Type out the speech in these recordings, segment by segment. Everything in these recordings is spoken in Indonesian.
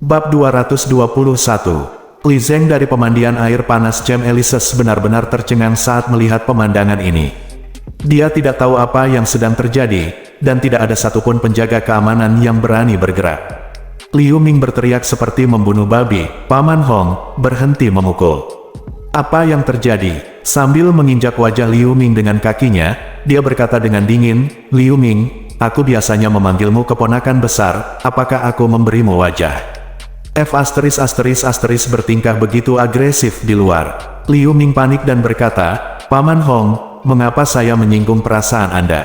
Bab 221. Li Zeng dari pemandian air panas Gem Elises benar-benar tercengang saat melihat pemandangan ini. Dia tidak tahu apa yang sedang terjadi, dan tidak ada satupun penjaga keamanan yang berani bergerak. Liu Ming berteriak seperti membunuh babi, "Paman Hong, berhenti memukul." "Apa yang terjadi?" Sambil menginjak wajah Liu Ming dengan kakinya, dia berkata dengan dingin, "Liu Ming, aku biasanya memanggilmu keponakan besar, apakah aku memberimu wajah?" Bertingkah begitu agresif di luar. Liu Ming panik dan berkata, "Paman Hong, mengapa saya menyinggung perasaan Anda?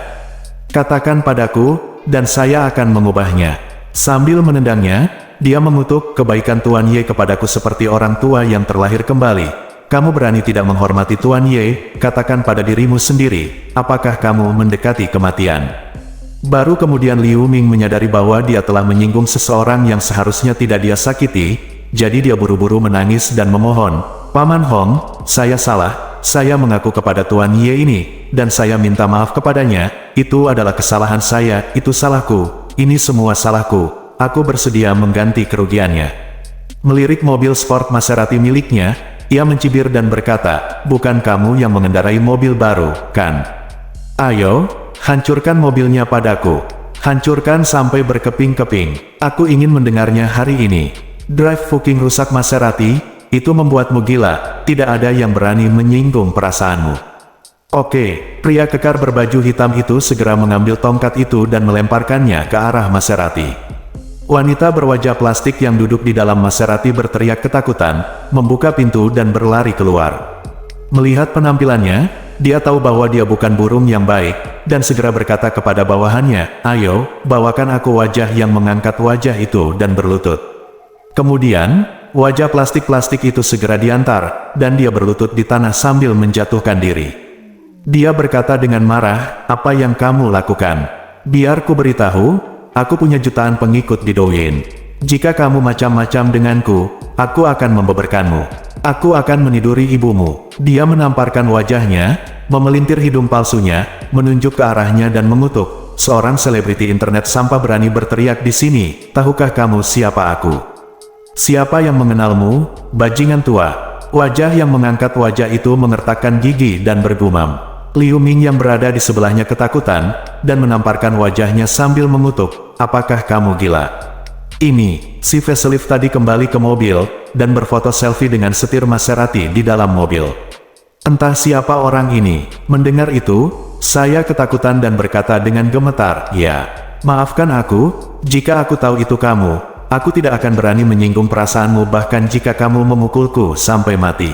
Katakan padaku, dan saya akan mengubahnya." Sambil menendangnya, dia mengutuk, "Kebaikan Tuan Ye kepadaku seperti orang tua yang terlahir kembali. Kamu berani tidak menghormati Tuan Ye, katakan pada dirimu sendiri, apakah kamu mendekati kematian?" Baru kemudian Liu Ming menyadari bahwa dia telah menyinggung seseorang yang seharusnya tidak dia sakiti, jadi dia buru-buru menangis dan memohon, "Paman Hong, saya salah, saya mengaku kepada Tuan Ye ini, dan saya minta maaf kepadanya, itu adalah kesalahan saya, itu salahku, ini semua salahku, aku bersedia mengganti kerugiannya." Melirik mobil sport Maserati miliknya, ia mencibir dan berkata, "Bukan kamu yang mengendarai mobil baru, kan? Ayo, hancurkan mobilnya padaku. Hancurkan sampai berkeping-keping. Aku ingin mendengarnya hari ini. Drive fucking rusak Maserati, itu membuatmu gila, tidak ada yang berani menyinggung perasaanmu." Oke, pria kekar berbaju hitam itu segera mengambil tongkat itu dan melemparkannya ke arah Maserati. Wanita berwajah plastik yang duduk di dalam Maserati berteriak ketakutan, membuka pintu dan berlari keluar. Melihat penampilannya, dia tahu bahwa dia bukan burung yang baik, dan segera berkata kepada bawahannya, "Ayo, bawakan aku wajah yang mengangkat wajah itu dan berlutut." Kemudian, wajah plastik-plastik itu segera diantar, dan dia berlutut di tanah sambil menjatuhkan diri. Dia berkata dengan marah, "Apa yang kamu lakukan? Biar ku beritahu, aku punya jutaan pengikut di Douyin. Jika kamu macam-macam denganku, aku akan membeberkanmu. Aku akan meniduri ibumu." Dia menamparkan wajahnya, memelintir hidung palsunya, menunjuk ke arahnya dan mengutuk, "Seorang selebriti internet sampah berani berteriak di sini, tahukah kamu siapa aku? Siapa yang mengenalmu, bajingan tua?" Wajah yang mengangkat wajah itu mengertakkan gigi dan bergumam. Liu Ming yang berada di sebelahnya ketakutan, dan menamparkan wajahnya sambil mengutuk, "Apakah kamu gila? Ini, si facelift tadi kembali ke mobil, dan berfoto selfie dengan setir Maserati di dalam mobil. Entah siapa orang ini." Mendengar itu, saya ketakutan dan berkata dengan gemetar, "Ya, maafkan aku, jika aku tahu itu kamu, aku tidak akan berani menyinggung perasaanmu bahkan jika kamu memukulku sampai mati."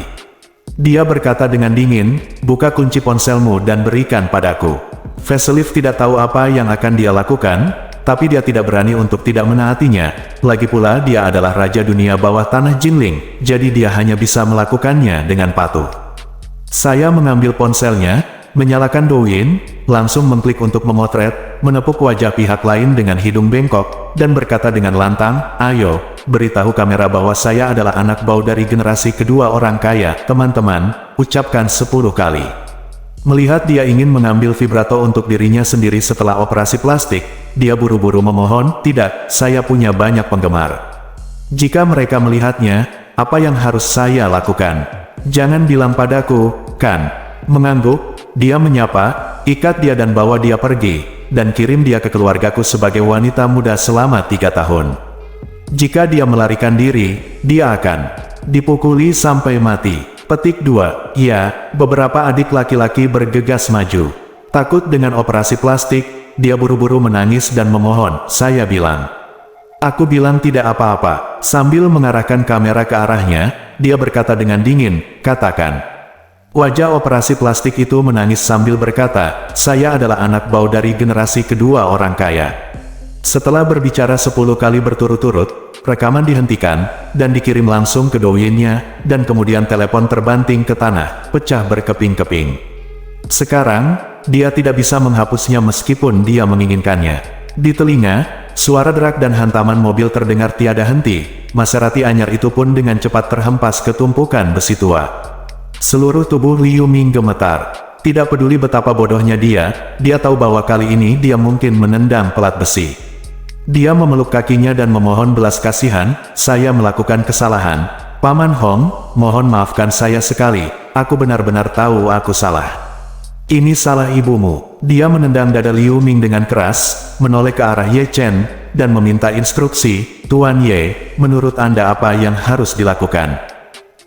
Dia berkata dengan dingin, "Buka kunci ponselmu dan berikan padaku." Facelift tidak tahu apa yang akan dia lakukan, tapi dia tidak berani untuk tidak menaatinya. Lagi pula dia adalah raja dunia bawah tanah Jinling, jadi dia hanya bisa melakukannya dengan patuh. Saya mengambil ponselnya, menyalakan Douyin, langsung mengklik untuk memotret, menepuk wajah pihak lain dengan hidung bengkok, dan berkata dengan lantang, "Ayo, beritahu kamera bahwa saya adalah anak bau dari generasi kedua orang kaya, teman-teman, ucapkan 10 kali." Melihat dia ingin mengambil vibrato untuk dirinya sendiri setelah operasi plastik, dia buru-buru memohon, "Tidak, saya punya banyak penggemar. Jika mereka melihatnya, apa yang harus saya lakukan? Jangan bilang padaku, kan?" Mengangguk, dia menyapa, "Ikat dia dan bawa dia pergi, dan kirim dia ke keluargaku sebagai wanita muda selama 3 tahun. Jika dia melarikan diri, dia akan dipukuli sampai mati." Petik 2. Ya, beberapa adik laki-laki bergegas maju. Takut dengan operasi plastik, dia buru-buru menangis dan memohon, "Saya bilang. Aku bilang tidak apa-apa." Sambil mengarahkan kamera ke arahnya, dia berkata dengan dingin, "Katakan." Wajah operasi plastik itu menangis sambil berkata, "Saya adalah anak bau dari generasi kedua orang kaya." Setelah berbicara 10 kali berturut-turut, rekaman dihentikan, dan dikirim langsung ke Douyinnya, dan kemudian telepon terbanting ke tanah, pecah berkeping-keping. Sekarang, dia tidak bisa menghapusnya meskipun dia menginginkannya. Di telinga, suara derak dan hantaman mobil terdengar tiada henti. Maserati anyar itu pun dengan cepat terhempas ke tumpukan besi tua. Seluruh tubuh Liu Ming gemetar. Tidak peduli betapa bodohnya dia tahu bahwa kali ini dia mungkin menendang pelat besi. Dia memeluk kakinya dan memohon belas kasihan, "Saya melakukan kesalahan. Paman Hong, mohon maafkan saya sekali. Aku benar-benar tahu aku salah. Ini salah ibumu." Dia menendang dada Liu Ming dengan keras, menoleh ke arah Ye Chen, dan meminta instruksi, "Tuan Ye, menurut Anda apa yang harus dilakukan?"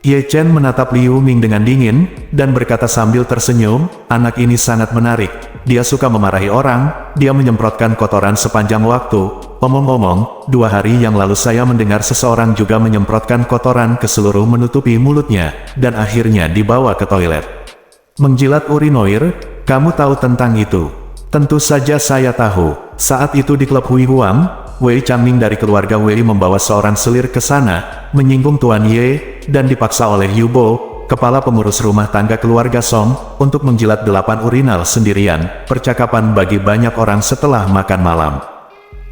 Ye Chen menatap Liu Ming dengan dingin, dan berkata sambil tersenyum, "Anak ini sangat menarik. Dia suka memarahi orang, dia menyemprotkan kotoran sepanjang waktu. Omong-omong, 2 hari yang lalu saya mendengar seseorang juga menyemprotkan kotoran ke seluruh menutupi mulutnya, dan akhirnya dibawa ke toilet." Menjilat urinoir, "Kamu tahu tentang itu?" "Tentu saja saya tahu. Saat itu di klub Hui Huang, Wei Changming dari keluarga Wei membawa seorang selir ke sana, menyinggung Tuan Ye, dan dipaksa oleh Yu Bo, kepala pengurus rumah tangga keluarga Song, untuk menjilat 8 urinal sendirian, percakapan bagi banyak orang setelah makan malam.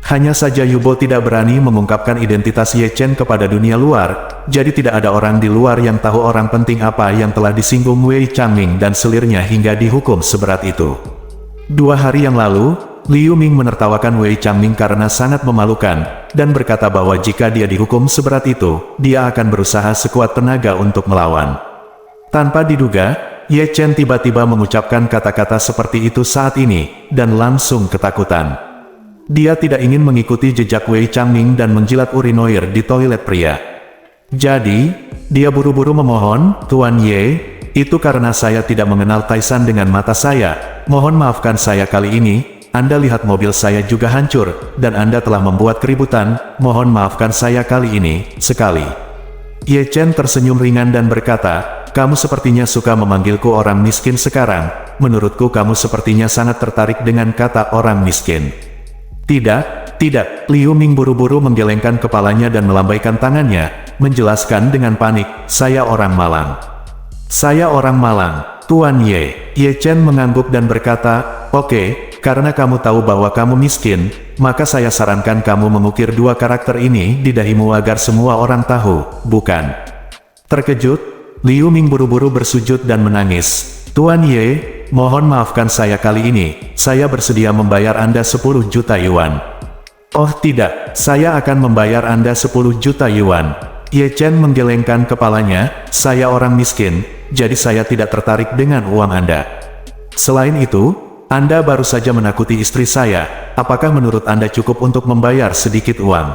Hanya saja Yu Bo tidak berani mengungkapkan identitas Ye Chen kepada dunia luar, jadi tidak ada orang di luar yang tahu orang penting apa yang telah disinggung Wei Changming dan selirnya hingga dihukum seberat itu. 2 hari yang lalu, Liu Ming menertawakan Wei Changming karena sangat memalukan, dan berkata bahwa jika dia dihukum seberat itu, dia akan berusaha sekuat tenaga untuk melawan. Tanpa diduga, Ye Chen tiba-tiba mengucapkan kata-kata seperti itu saat ini, dan langsung ketakutan. Dia tidak ingin mengikuti jejak Wei Changming dan menjilat urinoir di toilet pria. Jadi, dia buru-buru memohon, "Tuan Ye, itu karena saya tidak mengenal Taisan dengan mata saya. Mohon maafkan saya kali ini. Anda lihat mobil saya juga hancur, dan Anda telah membuat keributan. Mohon maafkan saya kali ini, sekali." Ye Chen tersenyum ringan dan berkata, "Kamu sepertinya suka memanggilku orang miskin sekarang. Menurutku kamu sepertinya sangat tertarik dengan kata orang miskin." "Tidak, tidak." Liu Ming buru-buru menggelengkan kepalanya dan melambaikan tangannya, menjelaskan dengan panik, "Saya orang Malang. Saya orang Malang, Tuan Ye." Ye Chen mengangguk dan berkata, "Oke. Karena kamu tahu bahwa kamu miskin, maka saya sarankan kamu mengukir 2 karakter ini di dahimu agar semua orang tahu, bukan?" Terkejut, Liu Ming buru-buru bersujud dan menangis. "Tuan Ye, mohon maafkan saya kali ini. Saya bersedia membayar Anda 10 juta yuan." "Oh tidak, saya akan membayar Anda 10 juta yuan." Ye Chen menggelengkan kepalanya, "Saya orang miskin, jadi saya tidak tertarik dengan uang Anda. Selain itu, Anda baru saja menakuti istri saya. Apakah menurut Anda cukup untuk membayar sedikit uang?"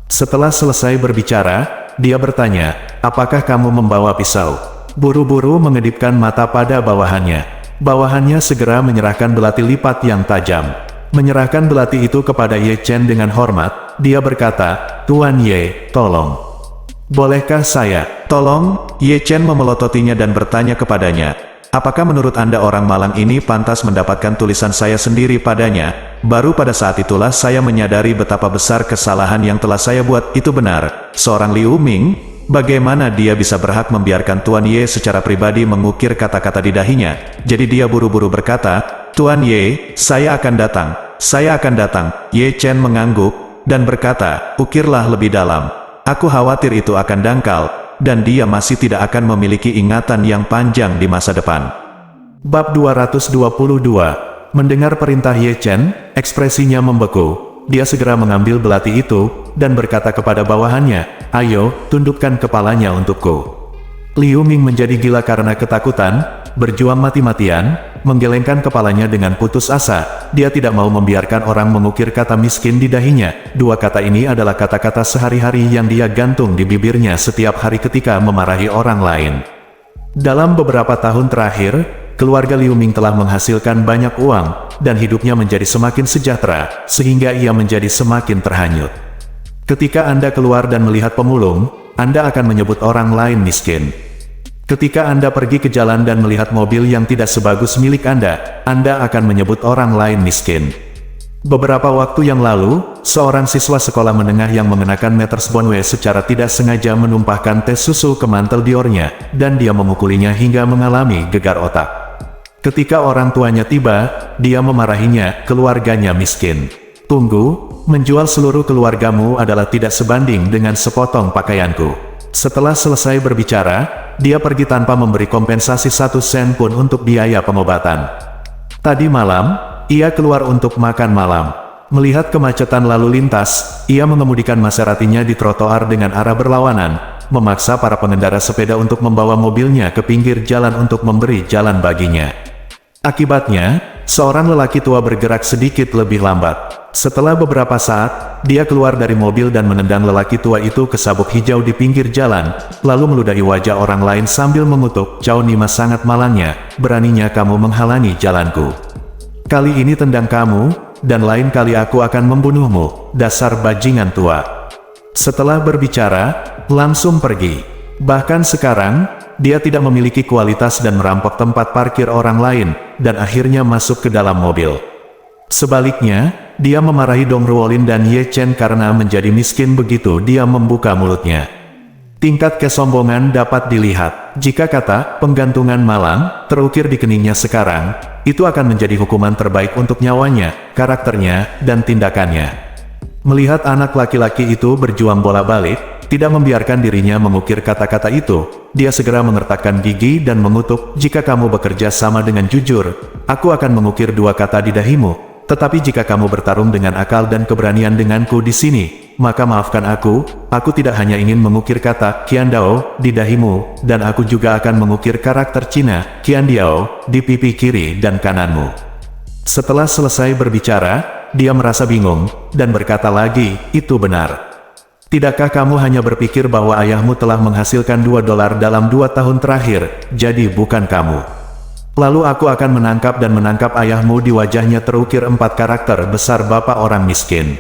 Setelah selesai berbicara, dia bertanya, "Apakah kamu membawa pisau?" Buru-buru mengedipkan mata pada bawahannya. Bawahannya segera menyerahkan belati lipat yang tajam. Menyerahkan belati itu kepada Ye Chen dengan hormat, dia berkata, "Tuan Ye, tolong." "Bolehkah saya?" "Tolong?" Ye Chen memelototinya dan bertanya kepadanya, "Apakah menurut Anda orang Malang ini pantas mendapatkan tulisan saya sendiri padanya?" Baru pada saat itulah saya menyadari betapa besar kesalahan yang telah saya buat. Itu benar, seorang Liu Ming, bagaimana dia bisa berhak membiarkan Tuan Ye secara pribadi mengukir kata-kata di dahinya. Jadi dia buru-buru berkata, "Tuan Ye, saya akan datang. Saya akan datang." Ye Chen mengangguk, dan berkata, "Ukirlah lebih dalam. Aku khawatir itu akan dangkal, dan dia masih tidak akan memiliki ingatan yang panjang di masa depan." Bab 222. Mendengar perintah Ye Chen, ekspresinya membeku. Dia segera mengambil belati itu, dan berkata kepada bawahannya, "Ayo, tundukkan kepalanya untukku." Liu Ming menjadi gila karena ketakutan, berjuang mati-matian, menggelengkan kepalanya dengan putus asa. Dia tidak mau membiarkan orang mengukir kata miskin di dahinya. 2 kata ini adalah kata-kata sehari-hari yang dia gantung di bibirnya setiap hari ketika memarahi orang lain. Dalam beberapa tahun terakhir, keluarga Liu Ming telah menghasilkan banyak uang, dan hidupnya menjadi semakin sejahtera, sehingga ia menjadi semakin terhanyut. Ketika Anda keluar dan melihat pemulung, Anda akan menyebut orang lain miskin. Ketika Anda pergi ke jalan dan melihat mobil yang tidak sebagus milik Anda akan menyebut orang lain miskin. Beberapa waktu yang lalu, seorang siswa sekolah menengah yang mengenakan Meters Bonwei secara tidak sengaja menumpahkan teh susu ke mantel Diornya, dan dia memukulinya hingga mengalami gegar otak. Ketika orang tuanya tiba, dia memarahinya, "Keluarganya miskin. Tunggu, menjual seluruh keluargamu adalah tidak sebanding dengan sepotong pakaianku." Setelah selesai berbicara, dia pergi tanpa memberi kompensasi 1 sen pun untuk biaya pengobatan. Tadi malam, ia keluar untuk makan malam. Melihat kemacetan lalu lintas, ia mengemudikan Maseratinya di trotoar dengan arah berlawanan, memaksa para pengendara sepeda untuk membawa mobilnya ke pinggir jalan untuk memberi jalan baginya. Akibatnya, seorang lelaki tua bergerak sedikit lebih lambat. Setelah beberapa saat, dia keluar dari mobil dan menendang lelaki tua itu ke sabuk hijau di pinggir jalan, lalu meludahi wajah orang lain sambil mengutuk, "Chow Nima sangat malangnya, beraninya kamu menghalangi jalanku. Kali ini tendang kamu, dan lain kali aku akan membunuhmu, dasar bajingan tua." Setelah berbicara, langsung pergi. Bahkan sekarang, dia tidak memiliki kualitas dan merampok tempat parkir orang lain, dan akhirnya masuk ke dalam mobil. Sebaliknya, dia memarahi Dong Ruolin dan Ye Chen karena menjadi miskin begitu dia membuka mulutnya. Tingkat kesombongan dapat dilihat. Jika kata "penggantungan malang" terukir di keningnya sekarang, itu akan menjadi hukuman terbaik untuk nyawanya, karakternya, dan tindakannya. Melihat anak laki-laki itu berjuang bola-balik, tidak membiarkan dirinya mengukir kata-kata itu, dia segera mengertakkan gigi dan mengutuk, "Jika kamu bekerja sama dengan jujur, aku akan mengukir 2 kata di dahimu. Tetapi jika kamu bertarung dengan akal dan keberanian denganku di sini, maka maafkan aku tidak hanya ingin mengukir kata Qian Dao di dahimu, dan aku juga akan mengukir karakter Cina, Qian Diao, di pipi kiri dan kananmu." Setelah selesai berbicara, dia merasa bingung, dan berkata lagi, "Itu benar. Tidakkah kamu hanya berpikir bahwa ayahmu telah menghasilkan $2 dalam 2 tahun terakhir, jadi bukan kamu. Lalu aku akan menangkap ayahmu." Di wajahnya terukir 4 karakter besar bapak orang miskin.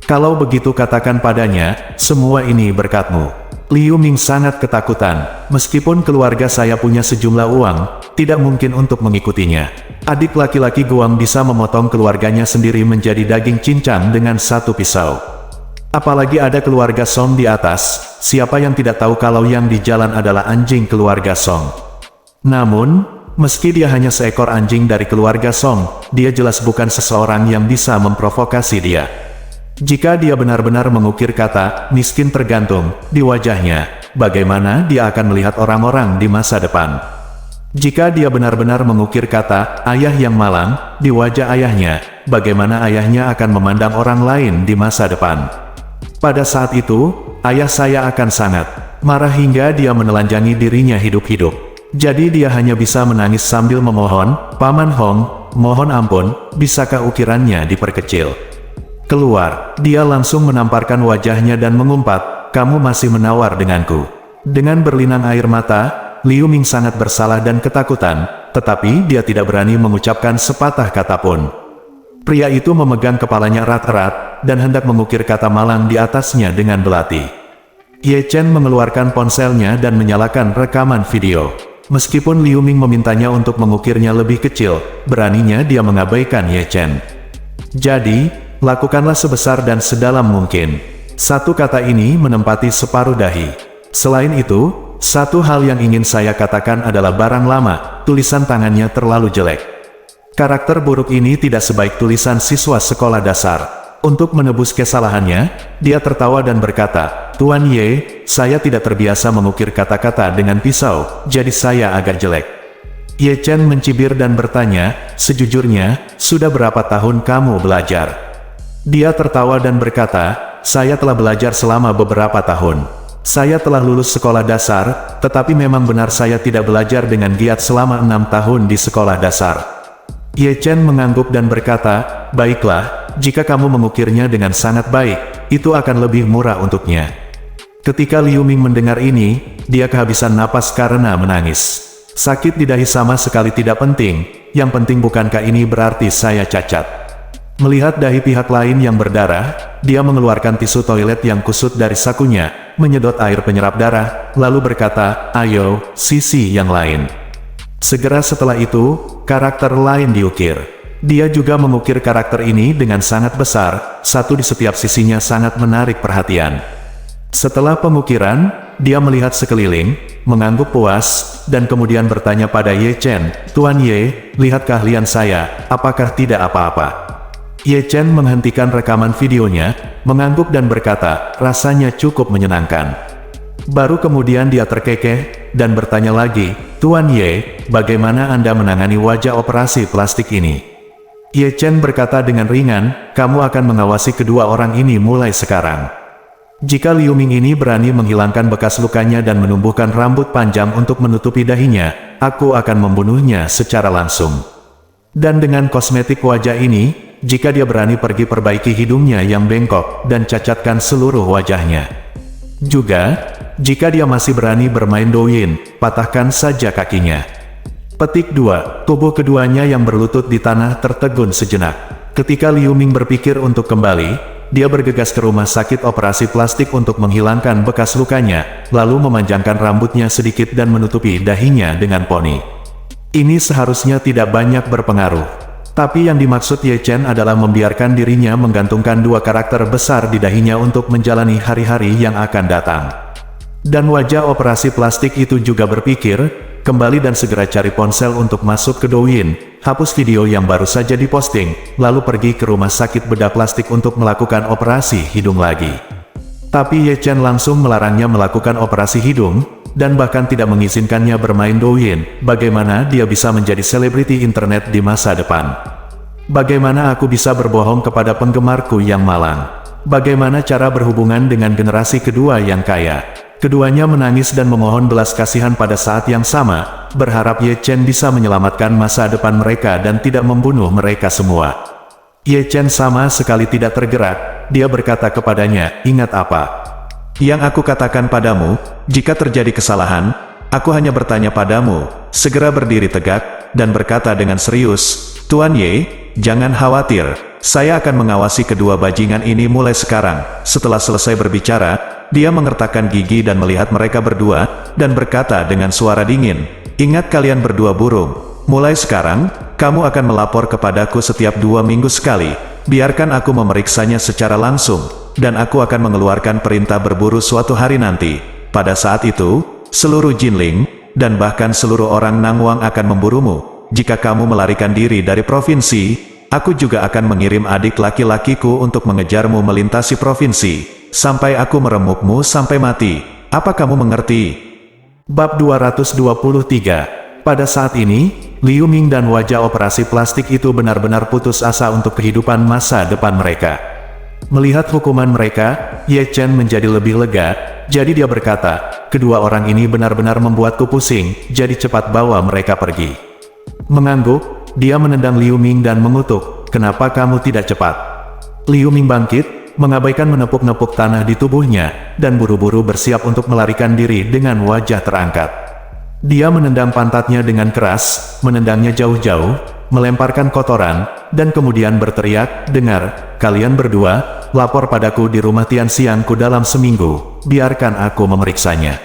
"Kalau begitu katakan padanya, semua ini berkatmu." Liu Ming sangat ketakutan. Meskipun keluarga saya punya sejumlah uang, tidak mungkin untuk mengikutinya. Adik laki-laki Guang bisa memotong keluarganya sendiri menjadi daging cincang dengan 1 pisau. Apalagi ada keluarga Song di atas, siapa yang tidak tahu kalau yang di jalan adalah anjing keluarga Song. Namun, meski dia hanya seekor anjing dari keluarga Song, dia jelas bukan seseorang yang bisa memprovokasi dia. Jika dia benar-benar mengukir kata "miskin" tergantung di wajahnya, bagaimana dia akan melihat orang-orang di masa depan? Jika dia benar-benar mengukir kata "ayah yang malang" di wajah ayahnya, bagaimana ayahnya akan memandang orang lain di masa depan? Pada saat itu, ayah saya akan sangat marah hingga dia menelanjangi dirinya hidup-hidup. Jadi dia hanya bisa menangis sambil memohon, "Paman Hong, mohon ampun, bisakah ukirannya diperkecil?" Keluar, dia langsung menamparkan wajahnya dan mengumpat, "Kamu masih menawar denganku." Dengan berlinang air mata, Liu Ming sangat bersalah dan ketakutan, tetapi dia tidak berani mengucapkan sepatah kata pun. Pria itu memegang kepalanya erat-erat, dan hendak mengukir kata malang di atasnya dengan belati. Ye Chen mengeluarkan ponselnya dan menyalakan rekaman video. Meskipun Liu Ming memintanya untuk mengukirnya lebih kecil, beraninya dia mengabaikan Ye Chen. "Jadi, lakukanlah sebesar dan sedalam mungkin." Satu kata ini menempati separuh dahi. Selain itu, satu hal yang ingin saya katakan adalah barang lama, tulisan tangannya terlalu jelek. Karakter buruk ini tidak sebaik tulisan siswa sekolah dasar. Untuk menebus kesalahannya, dia tertawa dan berkata, "Tuan Ye, saya tidak terbiasa mengukir kata-kata dengan pisau, jadi saya agak jelek." Ye Chen mencibir dan bertanya, "Sejujurnya, sudah berapa tahun kamu belajar?" Dia tertawa dan berkata, "Saya telah belajar selama beberapa tahun. Saya telah lulus sekolah dasar, tetapi memang benar saya tidak belajar dengan giat selama 6 tahun di sekolah dasar." Ye Chen mengangguk dan berkata, "Baiklah, jika kamu mengukirnya dengan sangat baik, itu akan lebih murah untuknya." Ketika Liu Ming mendengar ini, dia kehabisan napas karena menangis. "Sakit di dahi sama sekali tidak penting, yang penting bukankah ini berarti saya cacat?" Melihat dahi pihak lain yang berdarah, dia mengeluarkan tisu toilet yang kusut dari sakunya, menyedot air penyerap darah, lalu berkata, "Ayo, sisi yang lain." Segera setelah itu, karakter lain diukir. Dia juga mengukir karakter ini dengan sangat besar, satu di setiap sisinya sangat menarik perhatian. Setelah pengukiran, dia melihat sekeliling, mengangguk puas, dan kemudian bertanya pada Ye Chen, "Tuan Ye, lihat keahlian saya, apakah tidak apa-apa?" Ye Chen menghentikan rekaman videonya, mengangguk dan berkata, "Rasanya cukup menyenangkan." Baru kemudian dia terkekeh, dan bertanya lagi, "Tuan Ye, bagaimana Anda menangani wajah operasi plastik ini?" Ye Chen berkata dengan ringan, kamu akan mengawasi kedua orang ini mulai sekarang. Jika Liu Ming ini berani menghilangkan bekas lukanya dan menumbuhkan rambut panjang untuk menutupi dahinya, aku akan membunuhnya secara langsung. Dan dengan kosmetik wajah ini, jika dia berani pergi perbaiki hidungnya yang bengkok dan cacatkan seluruh wajahnya. Juga, jika dia masih berani bermain Douyin, patahkan saja kakinya. Petik 2. Tubuh keduanya yang berlutut di tanah tertegun sejenak. Ketika Liu Ming berpikir untuk kembali, dia bergegas ke rumah sakit operasi plastik untuk menghilangkan bekas lukanya, lalu memanjangkan rambutnya sedikit dan menutupi dahinya dengan poni. Ini seharusnya tidak banyak berpengaruh. Tapi yang dimaksud Ye Chen adalah membiarkan dirinya menggantungkan dua karakter besar di dahinya untuk menjalani hari-hari yang akan datang. Dan wajah operasi plastik itu juga berpikir, kembali dan segera cari ponsel untuk masuk ke Douyin, hapus video yang baru saja diposting, lalu pergi ke rumah sakit bedah plastik untuk melakukan operasi hidung lagi. Tapi Ye Chen langsung melarangnya melakukan operasi hidung, dan bahkan tidak mengizinkannya bermain Douyin. Bagaimana dia bisa menjadi selebriti internet di masa depan? Bagaimana aku bisa berbohong kepada penggemarku yang malang? Bagaimana cara berhubungan dengan generasi kedua yang kaya? Keduanya menangis dan memohon belas kasihan pada saat yang sama, berharap Ye Chen bisa menyelamatkan masa depan mereka dan tidak membunuh mereka semua. Ye Chen sama sekali tidak tergerak, dia berkata kepadanya, ingat apa yang aku katakan padamu, jika terjadi kesalahan, aku hanya bertanya padamu, segera berdiri tegak, dan berkata dengan serius, Tuan Ye, jangan khawatir, saya akan mengawasi kedua bajingan ini mulai sekarang. Setelah selesai berbicara, dia mengertakkan gigi dan melihat mereka berdua, dan berkata dengan suara dingin, ingat kalian berdua burung, mulai sekarang, kamu akan melapor kepadaku setiap 2 minggu sekali, biarkan aku memeriksanya secara langsung, dan aku akan mengeluarkan perintah berburu suatu hari nanti. Pada saat itu, seluruh Jinling, dan bahkan seluruh orang Nangwang akan memburumu. Jika kamu melarikan diri dari provinsi, aku juga akan mengirim adik laki-lakiku untuk mengejarmu melintasi provinsi, sampai aku meremukmu sampai mati. Apa kamu mengerti? Bab 223. Pada saat ini, Liu Ming dan wajah operasi plastik itu benar-benar putus asa untuk kehidupan masa depan mereka. Melihat hukuman mereka, Ye Chen menjadi lebih lega, jadi dia berkata, kedua orang ini benar-benar membuatku pusing, jadi cepat bawa mereka pergi. Mengangguk, dia menendang Liu Ming dan mengutuk, kenapa kamu tidak cepat? Liu Ming bangkit, mengabaikan menepuk-nepuk tanah di tubuhnya, dan buru-buru bersiap untuk melarikan diri dengan wajah terangkat. Dia menendang pantatnya dengan keras, menendangnya jauh-jauh, melemparkan kotoran, dan kemudian berteriak, dengar, kalian berdua, lapor padaku di rumah Tianxianku dalam seminggu, biarkan aku memeriksanya.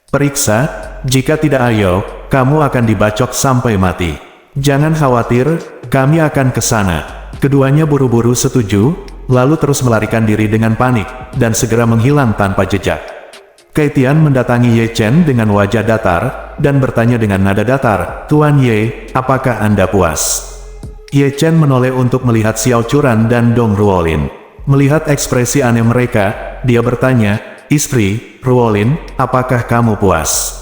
Periksa, jika tidak ayo, kamu akan dibacok sampai mati. Jangan khawatir, kami akan ke sana. Keduanya buru-buru setuju, lalu terus melarikan diri dengan panik, dan segera menghilang tanpa jejak. Keitian mendatangi Ye Chen dengan wajah datar, dan bertanya dengan nada datar, Tuan Ye, apakah Anda puas? Ye Chen menoleh untuk melihat Xiao Churan dan Dong Ruolin. Melihat ekspresi aneh mereka, dia bertanya, istri, Ruolin, apakah kamu puas?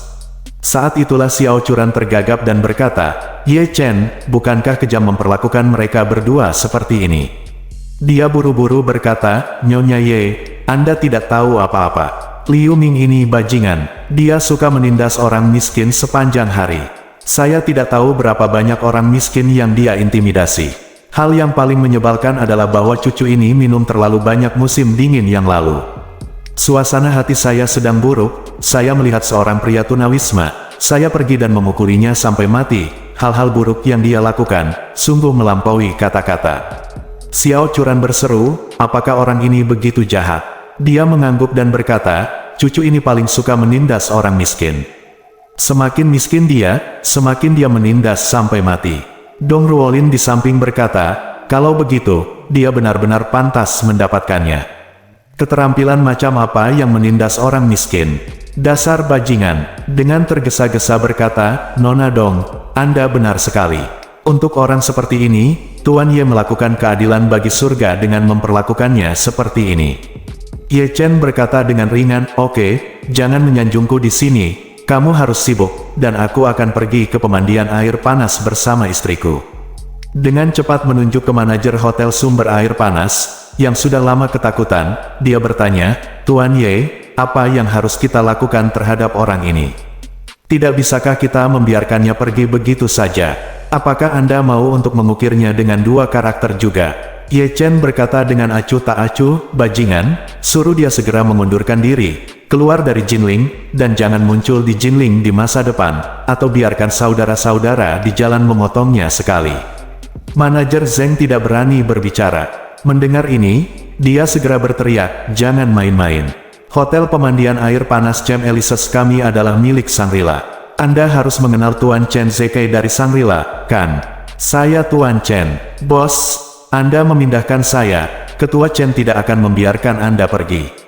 Saat itulah Xiao Churan tergagap dan berkata, Ye Chen, bukankah kejam memperlakukan mereka berdua seperti ini? Dia buru-buru berkata, Nyonya Ye, Anda tidak tahu apa-apa. Liu Ming ini bajingan, dia suka menindas orang miskin sepanjang hari. Saya tidak tahu berapa banyak orang miskin yang dia intimidasi. Hal yang paling menyebalkan adalah bahwa cucu ini minum terlalu banyak musim dingin yang lalu. Suasana hati saya sedang buruk, saya melihat seorang pria tunawisma, saya pergi dan memukulinya sampai mati. Hal-hal buruk yang dia lakukan, sungguh melampaui kata-kata. Xiao Churan berseru, apakah orang ini begitu jahat? Dia mengangguk dan berkata, cucu ini paling suka menindas orang miskin. Semakin miskin dia, semakin dia menindas sampai mati. Dong Ruolin di samping berkata, kalau begitu, dia benar-benar pantas mendapatkannya. Keterampilan macam apa yang menindas orang miskin? Dasar bajingan, dengan tergesa-gesa berkata, Nona Dong, Anda benar sekali. Untuk orang seperti ini, Tuan Ye melakukan keadilan bagi surga dengan memperlakukannya seperti ini. Ye Chen berkata dengan ringan, oke, jangan menyanjungku di sini, kamu harus sibuk, dan aku akan pergi ke pemandian air panas bersama istriku. Dengan cepat menunjuk ke manajer hotel sumber air panas, yang sudah lama ketakutan, dia bertanya, "Tuan Ye, apa yang harus kita lakukan terhadap orang ini? Tidak bisakah kita membiarkannya pergi begitu saja? Apakah Anda mau untuk mengukirnya dengan dua karakter juga?" Ye Chen berkata dengan acuh tak acuh, "Bajingan, suruh dia segera mengundurkan diri, keluar dari Jinling, dan jangan muncul di Jinling di masa depan, atau biarkan saudara-saudara di jalan memotongnya sekali." Manajer Zeng tidak berani berbicara. Mendengar ini, dia segera berteriak, "Jangan main-main. Hotel pemandian air panas Chem Elises kami adalah milik Shangri-La. Anda harus mengenal Tuan Chen Zekai dari Shangri-La, kan? Saya Tuan Chen. Bos, Anda memindahkan saya. Ketua Chen tidak akan membiarkan Anda pergi."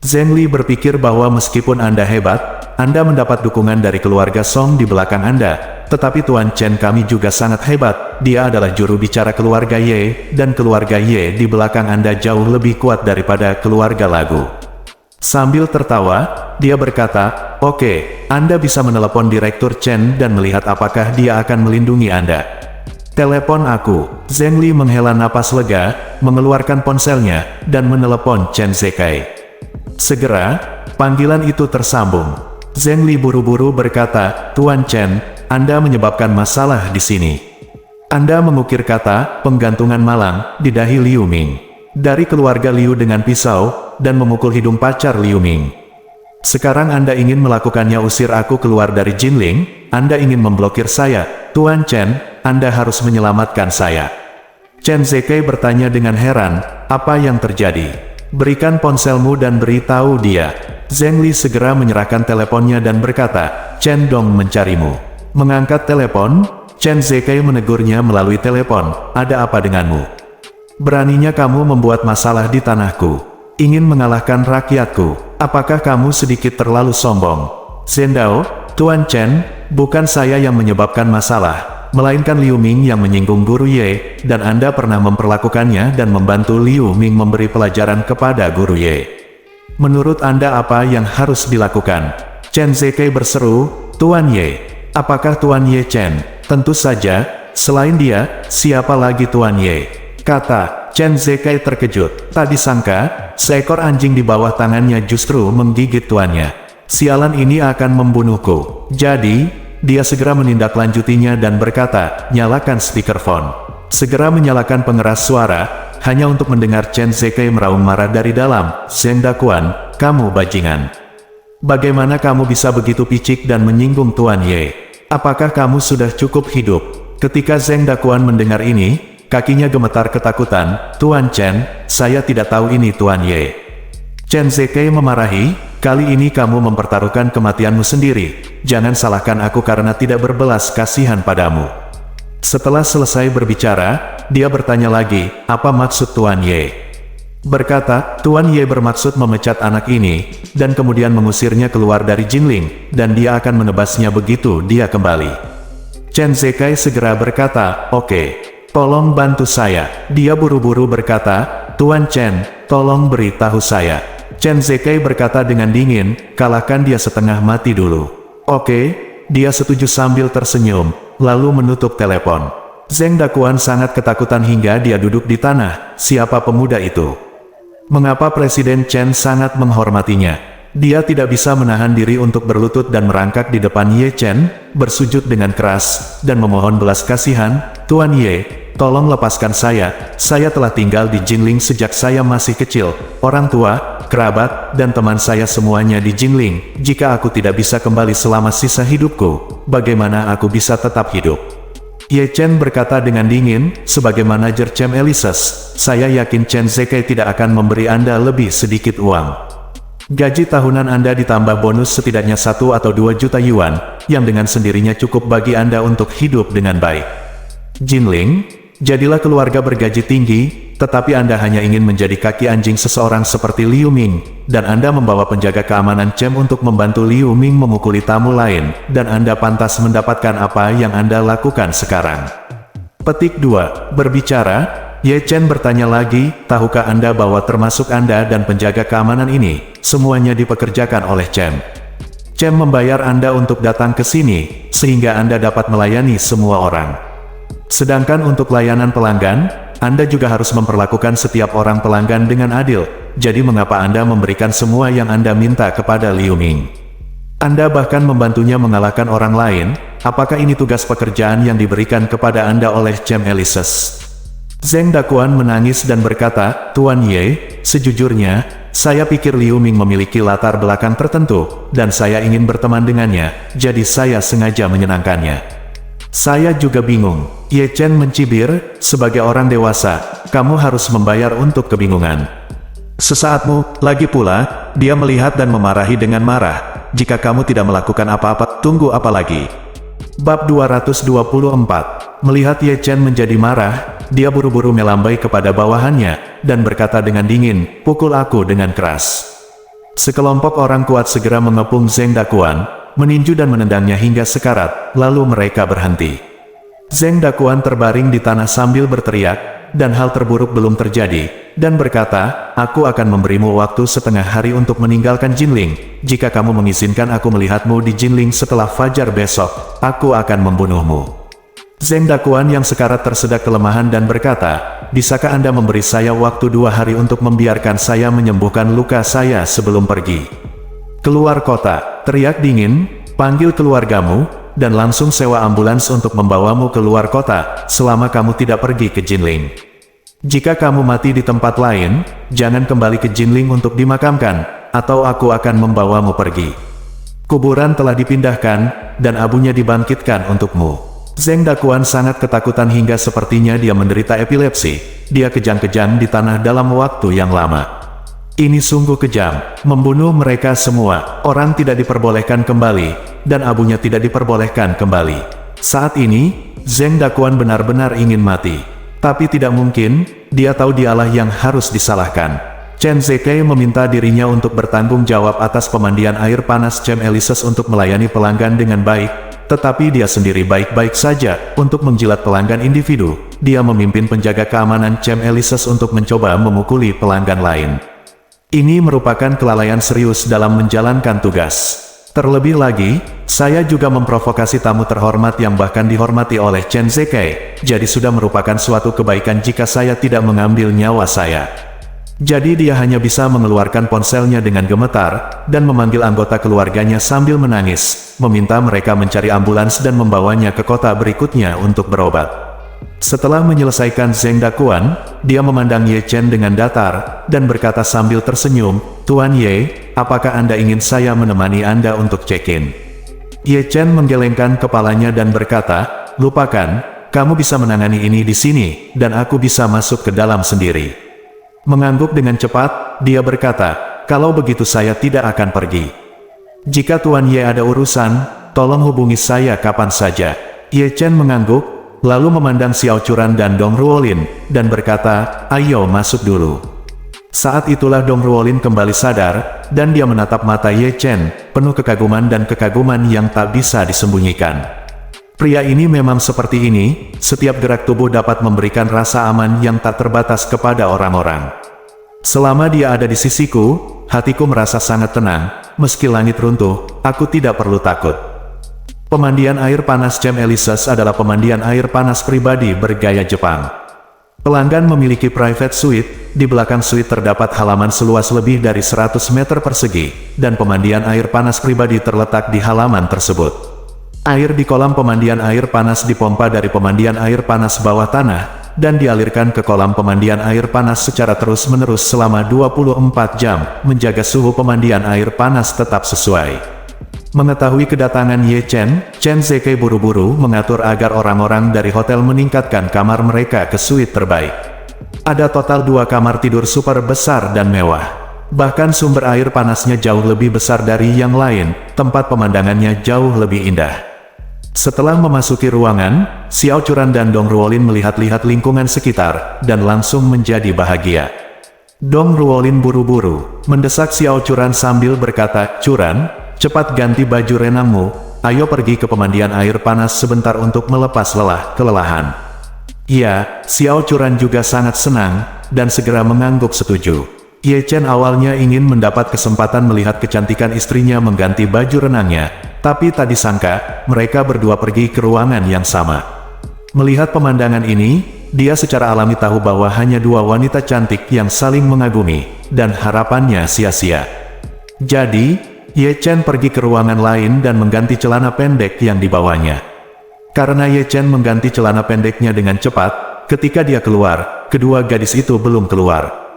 Zheng Li berpikir bahwa meskipun Anda hebat, Anda mendapat dukungan dari keluarga Song di belakang Anda. Tetapi Tuan Chen kami juga sangat hebat. Dia adalah juru bicara keluarga Ye, dan keluarga Ye di belakang Anda jauh lebih kuat daripada keluarga Lagu. Sambil tertawa, dia berkata, "Oke, Anda bisa menelepon Direktur Chen dan melihat apakah dia akan melindungi Anda." "Telepon aku." Zheng Li menghela napas lega, mengeluarkan ponselnya, dan menelepon Chen Zekai. Segera, panggilan itu tersambung. Zheng Li buru-buru berkata, "Tuan Chen, Anda menyebabkan masalah di sini. Anda mengukir kata, penggantungan malang, di dahi Liu Ming. Dari keluarga Liu dengan pisau, dan memukul hidung pacar Liu Ming. Sekarang Anda ingin melakukannya usir aku keluar dari Jinling, Anda ingin memblokir saya. Tuan Chen, Anda harus menyelamatkan saya." Chen Zekai bertanya dengan heran, "Apa yang terjadi? Berikan ponselmu dan beritahu dia." Zheng Li segera menyerahkan teleponnya dan berkata, "Chen Dong mencarimu." Mengangkat telepon, Chen Zekai menegurnya melalui telepon, "Ada apa denganmu? Beraninya kamu membuat masalah di tanahku. Ingin mengalahkan rakyatku. Apakah kamu sedikit terlalu sombong?" "Zhendao, Tuan Chen, bukan saya yang menyebabkan masalah, melainkan Liu Ming yang menyinggung Guru Ye, dan Anda pernah memperlakukannya dan membantu Liu Ming memberi pelajaran kepada Guru Ye. Menurut Anda apa yang harus dilakukan?" Chen Zekai berseru, "Tuan Ye." "Apakah Tuan Ye Chen?" "Tentu saja, selain dia, siapa lagi Tuan Ye?" kata Chen Zekai terkejut. Tak disangka, seekor anjing di bawah tangannya justru menggigit tuannya. "Sialan ini akan membunuhku." Jadi, dia segera menindaklanjutinya dan berkata, "Nyalakan speakerphone." Segera menyalakan pengeras suara, hanya untuk mendengar Chen Zekai meraung marah dari dalam, "Zheng Dakuan, kamu bajingan. Bagaimana kamu bisa begitu picik dan menyinggung Tuan Ye? Apakah kamu sudah cukup hidup?" Ketika Zheng Dakuan mendengar ini, kakinya gemetar ketakutan. "Tuan Chen, saya tidak tahu ini Tuan Ye." Chen Zekai memarahi, "Kali ini kamu mempertaruhkan kematianmu sendiri. Jangan salahkan aku karena tidak berbelas kasihan padamu." Setelah selesai berbicara, dia bertanya lagi, "Apa maksud Tuan Ye?" Berkata, "Tuan Ye bermaksud memecat anak ini, dan kemudian mengusirnya keluar dari Jinling, dan dia akan menebasnya begitu dia kembali." Chen Zekai segera berkata, "Oke, tolong bantu saya." Dia buru-buru berkata, "Tuan Chen, tolong beritahu saya." Chen Zekai berkata dengan dingin, "Kalahkan dia setengah mati dulu." "Oke." Dia setuju sambil tersenyum, lalu menutup telepon. Zheng Dakuan sangat ketakutan hingga dia duduk di tanah. Siapa pemuda itu? Mengapa Presiden Chen sangat menghormatinya? Dia tidak bisa menahan diri untuk berlutut dan merangkak di depan Ye Chen, bersujud dengan keras, dan memohon belas kasihan, "Tuan Ye, tolong lepaskan saya telah tinggal di Jinling sejak saya masih kecil, orang tua, kerabat, dan teman saya semuanya di Jinling. Jika aku tidak bisa kembali selama sisa hidupku, bagaimana aku bisa tetap hidup?" Ye Chen berkata dengan dingin, "Sebagai manajer Chem Elises, saya yakin Chen Zekai tidak akan memberi Anda lebih sedikit uang. Gaji tahunan Anda ditambah bonus setidaknya 1 atau 2 juta yuan, yang dengan sendirinya cukup bagi Anda untuk hidup dengan baik. Jinling, jadilah keluarga bergaji tinggi, tetapi Anda hanya ingin menjadi kaki anjing seseorang seperti Liu Ming, dan Anda membawa penjaga keamanan Chem untuk membantu Liu Ming memukuli tamu lain, dan Anda pantas mendapatkan apa yang Anda lakukan sekarang." Petik 2. Berbicara, Ye Chen bertanya lagi, "Tahukah Anda bahwa termasuk Anda dan penjaga keamanan ini, semuanya dipekerjakan oleh Chem? Chem membayar Anda untuk datang ke sini, sehingga Anda dapat melayani semua orang. Sedangkan untuk layanan pelanggan, Anda juga harus memperlakukan setiap orang pelanggan dengan adil. Jadi mengapa Anda memberikan semua yang Anda minta kepada Liu Ming? Anda bahkan membantunya mengalahkan orang lain. Apakah ini tugas pekerjaan yang diberikan kepada Anda oleh Chem Elises? Zheng Dakuan menangis dan berkata, Tuan Ye, sejujurnya, saya pikir Liu Ming memiliki latar belakang tertentu, dan saya ingin berteman dengannya, jadi saya sengaja menyenangkannya. Saya juga bingung. Ye Chen mencibir, sebagai orang dewasa, kamu harus membayar untuk kebingungan. Sesaatmu, lagi pula, dia melihat dan memarahi dengan marah. Jika kamu tidak melakukan apa-apa, tunggu apa lagi? Bab 224. Melihat Ye Chen menjadi marah, dia buru-buru melambai kepada bawahannya, dan berkata dengan dingin, pukul aku dengan keras. Sekelompok orang kuat segera mengepung Zheng Dakuan, meninju dan menendangnya hingga sekarat, lalu mereka berhenti. Zheng Dakuan terbaring di tanah sambil berteriak, dan hal terburuk belum terjadi, dan berkata, aku akan memberimu waktu setengah hari untuk meninggalkan Jinling. Jika kamu mengizinkan aku melihatmu di Jinling setelah fajar besok, aku akan membunuhmu. Zheng Dakuan yang sekarat tersedak kelemahan dan berkata, bisakah Anda memberi saya waktu 2 hari untuk membiarkan saya menyembuhkan luka saya sebelum pergi? Keluar kota, teriak dingin, panggil keluargamu, dan langsung sewa ambulans untuk membawamu keluar kota, selama kamu tidak pergi ke Jinling. Jika kamu mati di tempat lain, jangan kembali ke Jinling untuk dimakamkan, atau aku akan membawamu pergi. Kuburan telah dipindahkan, dan abunya dibangkitkan untukmu. Zheng Dakuan sangat ketakutan hingga sepertinya dia menderita epilepsi. Dia kejang-kejang di tanah dalam waktu yang lama. Ini sungguh kejam, membunuh mereka semua, orang tidak diperbolehkan kembali, dan abunya tidak diperbolehkan kembali. Saat ini, Zheng Dakuan benar-benar ingin mati. Tapi tidak mungkin, dia tahu dialah yang harus disalahkan. Chen Zeke meminta dirinya untuk bertanggung jawab atas pemandian air panas Chem Elises untuk melayani pelanggan dengan baik, tetapi dia sendiri baik-baik saja untuk menjilat pelanggan individu. Dia memimpin penjaga keamanan Chem Elises untuk mencoba memukuli pelanggan lain. Ini merupakan kelalaian serius dalam menjalankan tugas. Terlebih lagi, saya juga memprovokasi tamu terhormat yang bahkan dihormati oleh Chen Zeke, jadi sudah merupakan suatu kebaikan jika saya tidak mengambil nyawa saya. Jadi dia hanya bisa mengeluarkan ponselnya dengan gemetar, dan memanggil anggota keluarganya sambil menangis, meminta mereka mencari ambulans dan membawanya ke kota berikutnya untuk berobat. Setelah menyelesaikan Zheng Dakuan, dia memandang Ye Chen dengan datar, dan berkata sambil tersenyum, Tuan Ye, apakah Anda ingin saya menemani Anda untuk check-in? Ye Chen menggelengkan kepalanya dan berkata, lupakan, kamu bisa menangani ini di sini, dan aku bisa masuk ke dalam sendiri. Mengangguk dengan cepat, dia berkata, kalau begitu saya tidak akan pergi. Jika Tuan Ye ada urusan, tolong hubungi saya kapan saja. Ye Chen mengangguk, lalu memandang Xiao Churan dan Dong Ruolin, dan berkata, ayo masuk dulu. Saat itulah Dong Ruolin kembali sadar, dan dia menatap mata Ye Chen, penuh kekaguman dan kekaguman yang tak bisa disembunyikan. Pria ini memang seperti ini, setiap gerak tubuh dapat memberikan rasa aman yang tak terbatas kepada orang-orang. Selama dia ada di sisiku, hatiku merasa sangat tenang, meski langit runtuh, aku tidak perlu takut. Pemandian air panas Chem Elises adalah pemandian air panas pribadi bergaya Jepang. Pelanggan memiliki private suite, di belakang suite terdapat halaman seluas lebih dari 100 meter persegi, dan pemandian air panas pribadi terletak di halaman tersebut. Air di kolam pemandian air panas dipompa dari pemandian air panas bawah tanah, dan dialirkan ke kolam pemandian air panas secara terus-menerus selama 24 jam, menjaga suhu pemandian air panas tetap sesuai. Mengetahui kedatangan Ye Chen, Chen Zeke buru-buru mengatur agar orang-orang dari hotel meningkatkan kamar mereka ke suite terbaik. Ada total 2 kamar tidur super besar dan mewah. Bahkan sumber air panasnya jauh lebih besar dari yang lain, tempat pemandangannya jauh lebih indah. Setelah memasuki ruangan, Xiao Churan dan Dong Ruolin melihat-lihat lingkungan sekitar, dan langsung menjadi bahagia. Dong Ruolin buru-buru mendesak Xiao Churan sambil berkata, Churan, cepat ganti baju renangmu, ayo pergi ke pemandian air panas sebentar untuk melepas kelelahan. Iya, Xiao Churan juga sangat senang, dan segera mengangguk setuju. Ye Chen awalnya ingin mendapat kesempatan melihat kecantikan istrinya mengganti baju renangnya, tapi tak disangka, mereka berdua pergi ke ruangan yang sama. Melihat pemandangan ini, dia secara alami tahu bahwa hanya dua wanita cantik yang saling mengagumi, dan harapannya sia-sia. Jadi, Ye Chen pergi ke ruangan lain dan mengganti celana pendek yang dibawanya. Karena Ye Chen mengganti celana pendeknya dengan cepat, ketika dia keluar, kedua gadis itu belum keluar.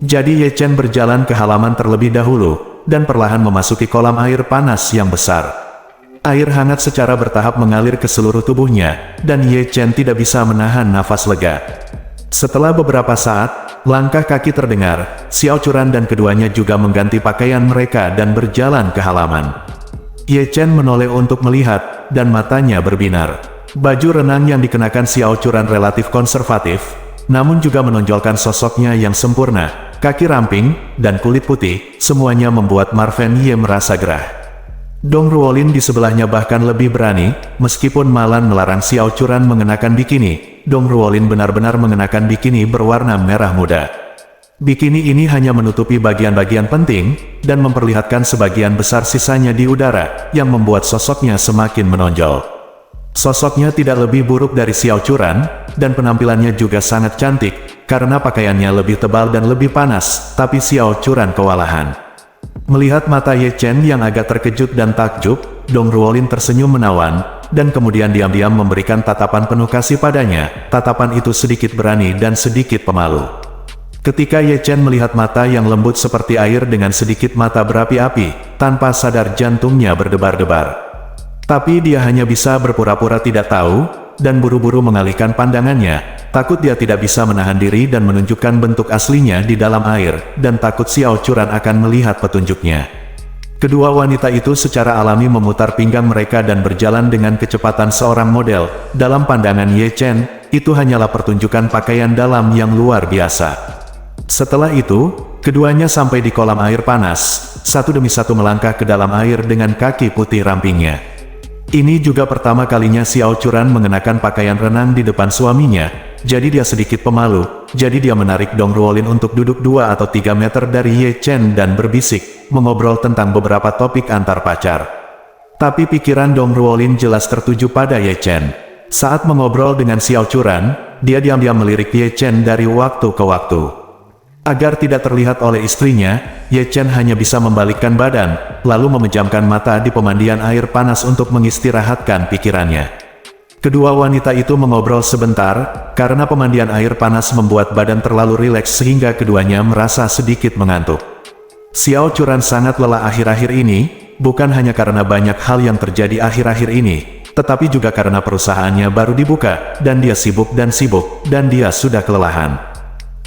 Jadi Ye Chen berjalan ke halaman terlebih dahulu, dan perlahan memasuki kolam air panas yang besar. Air hangat secara bertahap mengalir ke seluruh tubuhnya, dan Ye Chen tidak bisa menahan nafas lega. Setelah beberapa saat, langkah kaki terdengar, Xiao Churan dan keduanya juga mengganti pakaian mereka dan berjalan ke halaman. Ye Chen menoleh untuk melihat, dan matanya berbinar. Baju renang yang dikenakan Xiao Churan relatif konservatif, namun juga menonjolkan sosoknya yang sempurna, kaki ramping, dan kulit putih, semuanya membuat Marven Ye merasa gerah. Dong Ruolin di sebelahnya bahkan lebih berani, meskipun Malan melarang Xiao Churan mengenakan bikini, Dong Ruolin benar-benar mengenakan bikini berwarna merah muda. Bikini ini hanya menutupi bagian-bagian penting, dan memperlihatkan sebagian besar sisanya di udara, yang membuat sosoknya semakin menonjol. Sosoknya tidak lebih buruk dari Xiao Churan, dan penampilannya juga sangat cantik, karena pakaiannya lebih tebal dan lebih panas, tapi Xiao Churan kewalahan. Melihat mata Ye Chen yang agak terkejut dan takjub, Dong Ruolin tersenyum menawan, dan kemudian diam-diam memberikan tatapan penuh kasih padanya. Tatapan itu sedikit berani dan sedikit pemalu. Ketika Ye Chen melihat mata yang lembut seperti air dengan sedikit mata berapi-api, tanpa sadar jantungnya berdebar-debar. Tapi dia hanya bisa berpura-pura tidak tahu, dan buru-buru mengalihkan pandangannya, takut dia tidak bisa menahan diri dan menunjukkan bentuk aslinya di dalam air, dan takut Xiao Churan akan melihat petunjuknya. Kedua wanita itu secara alami memutar pinggang mereka dan berjalan dengan kecepatan seorang model. Dalam pandangan Ye Chen, itu hanyalah pertunjukan pakaian dalam yang luar biasa. Setelah itu, keduanya sampai di kolam air panas, satu demi satu melangkah ke dalam air dengan kaki putih rampingnya. Ini juga pertama kalinya Xiao Churan mengenakan pakaian renang di depan suaminya, jadi dia sedikit pemalu, jadi dia menarik Dong Ruolin untuk duduk 2 atau 3 meter dari Ye Chen dan berbisik, mengobrol tentang beberapa topik antar pacar. Tapi pikiran Dong Ruolin jelas tertuju pada Ye Chen. Saat mengobrol dengan Xiao Churan, dia diam-diam melirik Ye Chen dari waktu ke waktu. Agar tidak terlihat oleh istrinya, Ye Chen hanya bisa membalikkan badan, lalu memejamkan mata di pemandian air panas untuk mengistirahatkan pikirannya. Kedua wanita itu mengobrol sebentar, karena pemandian air panas membuat badan terlalu rileks sehingga keduanya merasa sedikit mengantuk. Xiao Churan sangat lelah akhir-akhir ini, bukan hanya karena banyak hal yang terjadi akhir-akhir ini, tetapi juga karena perusahaannya baru dibuka, dan dia sibuk, dan dia sudah kelelahan.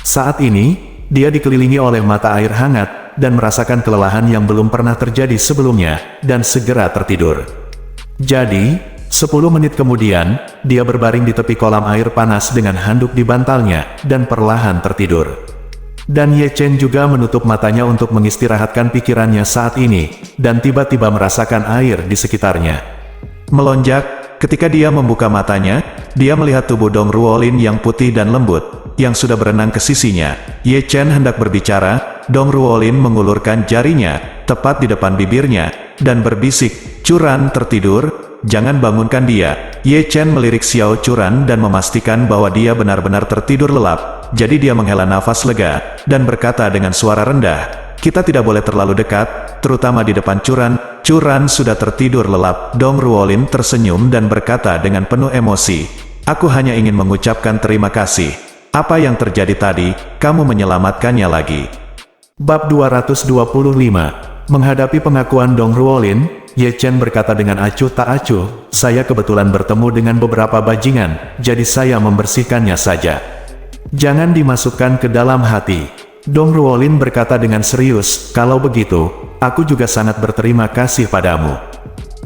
Saat ini, dia dikelilingi oleh mata air hangat, dan merasakan kelelahan yang belum pernah terjadi sebelumnya, dan segera tertidur. Jadi, 10 menit kemudian, dia berbaring di tepi kolam air panas dengan handuk di bantalnya, dan perlahan tertidur. Dan Ye Chen juga menutup matanya untuk mengistirahatkan pikirannya saat ini, dan tiba-tiba merasakan air di sekitarnya melonjak. Ketika dia membuka matanya, dia melihat tubuh Dong Ruolin yang putih dan lembut, yang sudah berenang ke sisinya. Ye Chen hendak berbicara, Dong Ruolin mengulurkan jarinya, tepat di depan bibirnya, dan berbisik, "Churan tertidur, jangan bangunkan dia." Ye Chen melirik Xiao Churan dan memastikan bahwa dia benar-benar tertidur lelap, jadi dia menghela nafas lega, dan berkata dengan suara rendah, "Kita tidak boleh terlalu dekat, terutama di depan Churan." Churan sudah tertidur lelap. Dong Ruolin tersenyum dan berkata dengan penuh emosi, "Aku hanya ingin mengucapkan terima kasih. Apa yang terjadi tadi, kamu menyelamatkannya lagi." Bab 225. Menghadapi pengakuan Dong Ruolin, Ye Chen berkata dengan acuh tak acuh, "Saya kebetulan bertemu dengan beberapa bajingan, jadi saya membersihkannya saja. Jangan dimasukkan ke dalam hati." Dong Ruolin berkata dengan serius, "Kalau begitu, aku juga sangat berterima kasih padamu."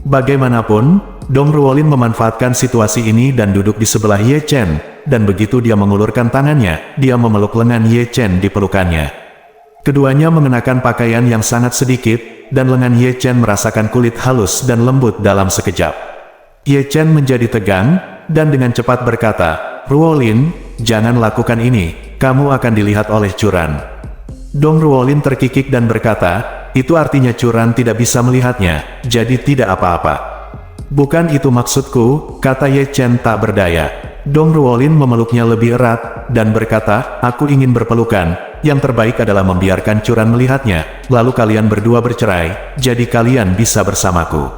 Bagaimanapun, Dong Ruolin memanfaatkan situasi ini dan duduk di sebelah Ye Chen, dan begitu dia mengulurkan tangannya, dia memeluk lengan Ye Chen di pelukannya. Keduanya mengenakan pakaian yang sangat sedikit, dan lengan Ye Chen merasakan kulit halus dan lembut dalam sekejap. Ye Chen menjadi tegang, dan dengan cepat berkata, "Ruolin, jangan lakukan ini, kamu akan dilihat oleh Churan." Dong Ruolin terkikik dan berkata, "Itu artinya Churan tidak bisa melihatnya, jadi tidak apa-apa." "Bukan itu maksudku," kata Ye Chen tak berdaya. Dong Ruolin memeluknya lebih erat, dan berkata, aku ingin berpelukan, yang terbaik adalah membiarkan Curan melihatnya, lalu kalian berdua bercerai, jadi kalian bisa bersamaku.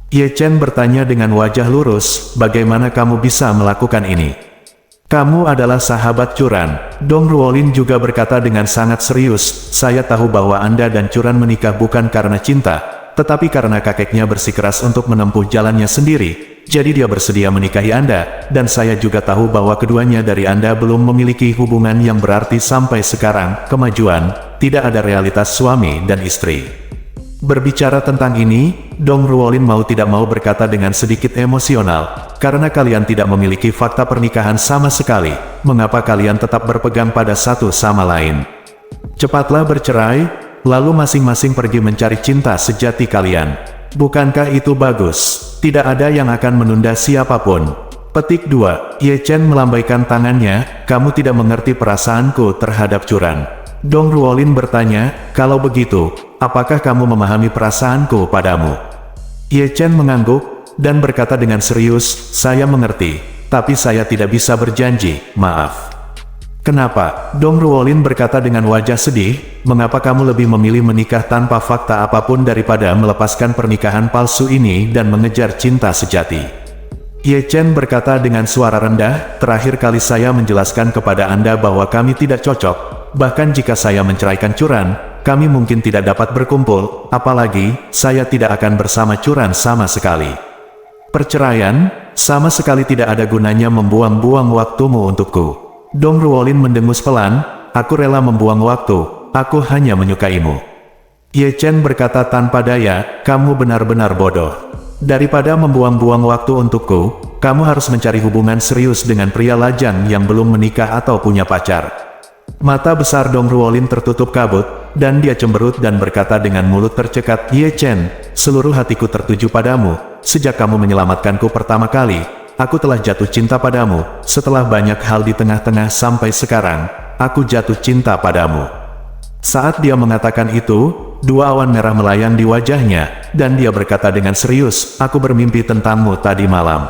Ye Chen bertanya dengan wajah lurus, bagaimana kamu bisa melakukan ini? Kamu adalah sahabat Curan. Dong Ruolin juga berkata dengan sangat serius, saya tahu bahwa Anda dan Curan menikah bukan karena cinta, tetapi karena kakeknya bersikeras untuk menempuh jalannya sendiri, jadi dia bersedia menikahi Anda, dan saya juga tahu bahwa keduanya dari Anda belum memiliki hubungan yang berarti sampai sekarang, kemajuan, tidak ada realitas suami dan istri. Berbicara tentang ini, Dong Ruolin mau tidak mau berkata dengan sedikit emosional, karena kalian tidak memiliki fakta pernikahan sama sekali, mengapa kalian tetap berpegang pada satu sama lain? Cepatlah bercerai, lalu masing-masing pergi mencari cinta sejati kalian. Bukankah itu bagus? Tidak ada yang akan menunda siapapun. Petik 2. Ye Chen melambaikan tangannya, kamu tidak mengerti perasaanku terhadap Curan. Dong Ruolin bertanya, kalau begitu, apakah kamu memahami perasaanku padamu? Ye Chen mengangguk, dan berkata dengan serius, saya mengerti, tapi saya tidak bisa berjanji, maaf. Kenapa? Dong Ruolin berkata dengan wajah sedih, mengapa kamu lebih memilih menikah tanpa fakta apapun daripada melepaskan pernikahan palsu ini dan mengejar cinta sejati? Ye Chen berkata dengan suara rendah, terakhir kali saya menjelaskan kepada Anda bahwa kami tidak cocok, bahkan jika saya menceraikan Curan, kami mungkin tidak dapat berkumpul, apalagi, saya tidak akan bersama Curan sama sekali. Perceraian, sama sekali tidak ada gunanya membuang-buang waktumu untukku. Dong Ruolin mendengus pelan, aku rela membuang waktu, aku hanya menyukaimu. Ye Chen berkata tanpa daya, kamu benar-benar bodoh. Daripada membuang-buang waktu untukku, kamu harus mencari hubungan serius dengan pria lajang yang belum menikah atau punya pacar. Mata besar Dong Ruolin tertutup kabut, dan dia cemberut dan berkata dengan mulut tercekat, Ye Chen, seluruh hatiku tertuju padamu, sejak kamu menyelamatkanku pertama kali, aku telah jatuh cinta padamu, setelah banyak hal di tengah-tengah sampai sekarang, aku jatuh cinta padamu. Saat dia mengatakan itu, dua awan merah melayang di wajahnya, dan dia berkata dengan serius, aku bermimpi tentangmu tadi malam.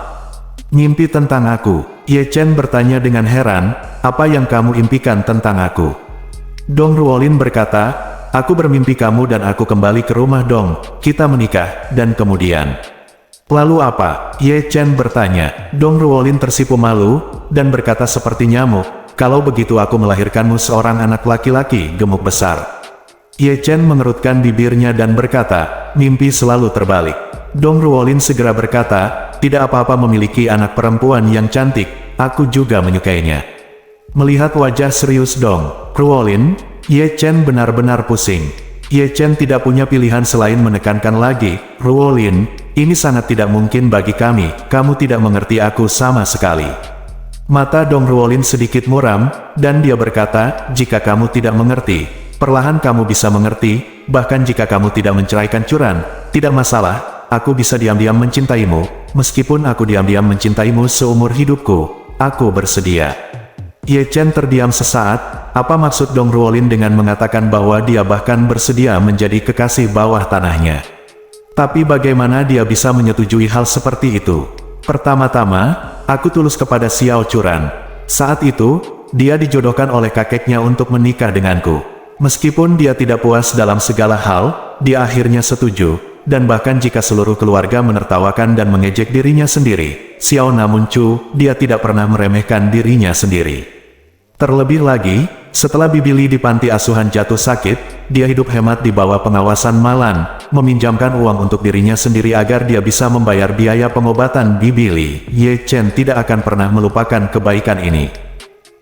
Mimpi tentang aku? Ye Chen bertanya dengan heran, apa yang kamu impikan tentang aku? Dong Ruolin berkata, aku bermimpi kamu dan aku kembali ke rumah Dong, kita menikah, dan kemudian... Lalu apa? Ye Chen bertanya. Dong Ruolin tersipu malu, dan berkata seperti nyamuk, kalau begitu aku melahirkanmu seorang anak laki-laki gemuk besar. Ye Chen mengerutkan bibirnya dan berkata, mimpi selalu terbalik. Dong Ruolin segera berkata, tidak apa-apa memiliki anak perempuan yang cantik, aku juga menyukainya. Melihat wajah serius Dong Ruolin, Ye Chen benar-benar pusing. Ye Chen tidak punya pilihan selain menekankan lagi, Ruolin, ini sangat tidak mungkin bagi kami, kamu tidak mengerti aku sama sekali. Mata Dong Ruolin sedikit muram, dan dia berkata, jika kamu tidak mengerti, perlahan kamu bisa mengerti, bahkan jika kamu tidak menceraikan Curan, tidak masalah, aku bisa diam-diam mencintaimu, meskipun aku diam-diam mencintaimu seumur hidupku, aku bersedia. Ye Chen terdiam sesaat, apa maksud Dong Ruolin dengan mengatakan bahwa dia bahkan bersedia menjadi kekasih bawah tanahnya? Tapi bagaimana dia bisa menyetujui hal seperti itu? Pertama-tama, aku tulus kepada Xiao Curan. Saat itu, dia dijodohkan oleh kakeknya untuk menikah denganku. Meskipun dia tidak puas dalam segala hal, dia akhirnya setuju, dan bahkan jika seluruh keluarga menertawakan dan mengejek dirinya sendiri, Xiao namun Chu, dia tidak pernah meremehkan dirinya sendiri. Terlebih lagi, setelah Bibili di panti asuhan jatuh sakit, dia hidup hemat di bawah pengawasan Malan, meminjamkan uang untuk dirinya sendiri agar dia bisa membayar biaya pengobatan Bibili. Ye Chen tidak akan pernah melupakan kebaikan ini.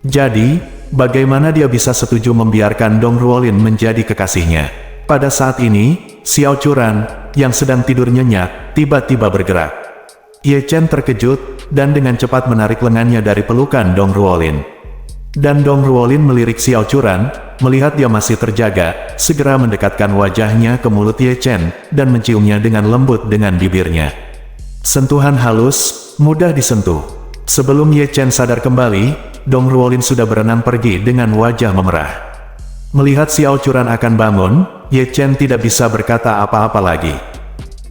Jadi, bagaimana dia bisa setuju membiarkan Dong Ruolin menjadi kekasihnya? Pada saat ini, Xiao Curan, yang sedang tidur nyenyak, tiba-tiba bergerak. Ye Chen terkejut, dan dengan cepat menarik lengannya dari pelukan Dong Ruolin. Dan Dong Ruolin melirik Xiao Curan, melihat dia masih terjaga, segera mendekatkan wajahnya ke mulut Ye Chen, dan menciumnya dengan lembut dengan bibirnya. Sentuhan halus, mudah disentuh. Sebelum Ye Chen sadar kembali, Dong Ruolin sudah berenang pergi dengan wajah memerah. Melihat Xiao Curan akan bangun, Ye Chen tidak bisa berkata apa-apa lagi.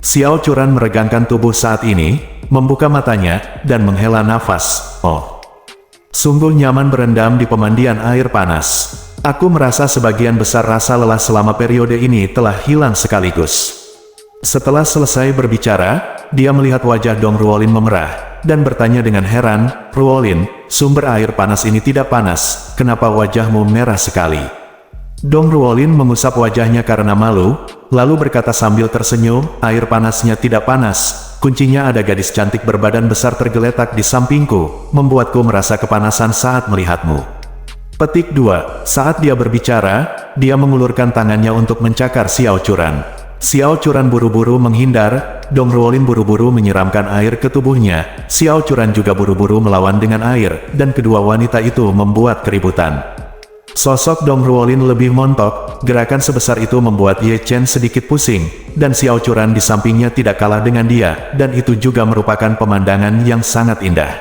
Xiao Curan meregangkan tubuh saat ini, membuka matanya, dan menghela nafas. Oh. Sungguh nyaman berendam di pemandian air panas. Aku merasa sebagian besar rasa lelah selama periode ini telah hilang sekaligus. Setelah selesai berbicara, dia melihat wajah Dong Ruolin memerah, dan bertanya dengan heran, "Ruolin, sumber air panas ini tidak panas, kenapa wajahmu merah sekali?" Dong Ruolin mengusap wajahnya karena malu, lalu berkata sambil tersenyum, "Air panasnya tidak panas. Kuncinya ada gadis cantik berbadan besar tergeletak di sampingku, membuatku merasa kepanasan saat melihatmu." Petik 2. Saat dia berbicara, dia mengulurkan tangannya untuk mencakar Xiao Churan. Xiao Churan buru-buru menghindar, Dong Ruolin buru-buru menyiramkan air ke tubuhnya, Xiao Churan juga buru-buru melawan dengan air, dan kedua wanita itu membuat keributan. Sosok Dong Ruolin lebih montok, gerakan sebesar itu membuat Ye Chen sedikit pusing, dan Xiao Churan di sampingnya tidak kalah dengan dia, dan itu juga merupakan pemandangan yang sangat indah.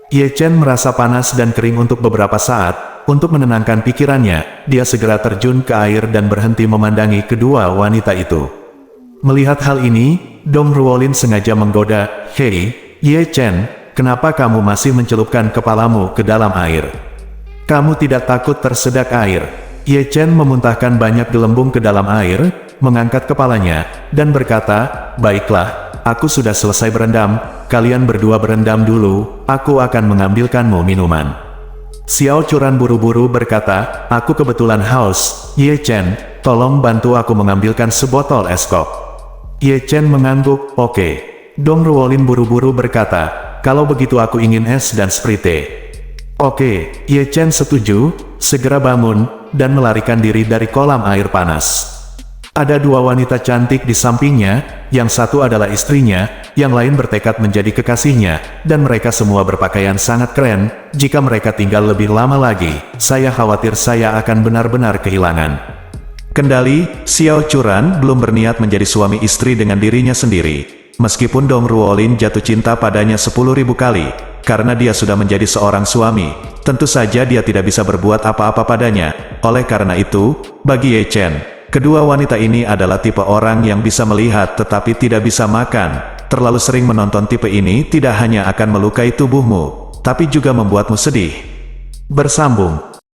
Ye Chen merasa panas dan kering untuk beberapa saat, untuk menenangkan pikirannya, dia segera terjun ke air dan berhenti memandangi kedua wanita itu. Melihat hal ini, Dong Ruolin sengaja menggoda, "Hei, Ye Chen, kenapa kamu masih mencelupkan kepalamu ke dalam air? Kamu tidak takut tersedak air?" Ye Chen memuntahkan banyak gelembung ke dalam air, mengangkat kepalanya, dan berkata, "Baiklah, aku sudah selesai berendam, kalian berdua berendam dulu, aku akan mengambilkanmu minuman." Xiao Churan buru-buru berkata, "Aku kebetulan haus, Ye Chen, tolong bantu aku mengambilkan sebotol es kok." Ye Chen mengangguk, "Oke." Dong Ruolin buru-buru berkata, "Kalau begitu aku ingin es dan sprite." "Oke." Ye Chen setuju, segera bangun, dan melarikan diri dari kolam air panas. Ada dua wanita cantik di sampingnya, yang satu adalah istrinya, yang lain bertekad menjadi kekasihnya, dan mereka semua berpakaian sangat keren. Jika mereka tinggal lebih lama lagi, saya khawatir saya akan benar-benar kehilangan kendali. Xiao Churan belum berniat menjadi suami istri dengan dirinya sendiri. Meskipun Dong Ruolin jatuh cinta padanya 10.000 kali, karena dia sudah menjadi seorang suami, tentu saja dia tidak bisa berbuat apa-apa padanya. Oleh karena itu, bagi Ye Chen, kedua wanita ini adalah tipe orang yang bisa melihat tetapi tidak bisa makan. Terlalu sering menonton tipe ini tidak hanya akan melukai tubuhmu, tapi juga membuatmu sedih. Bersambung.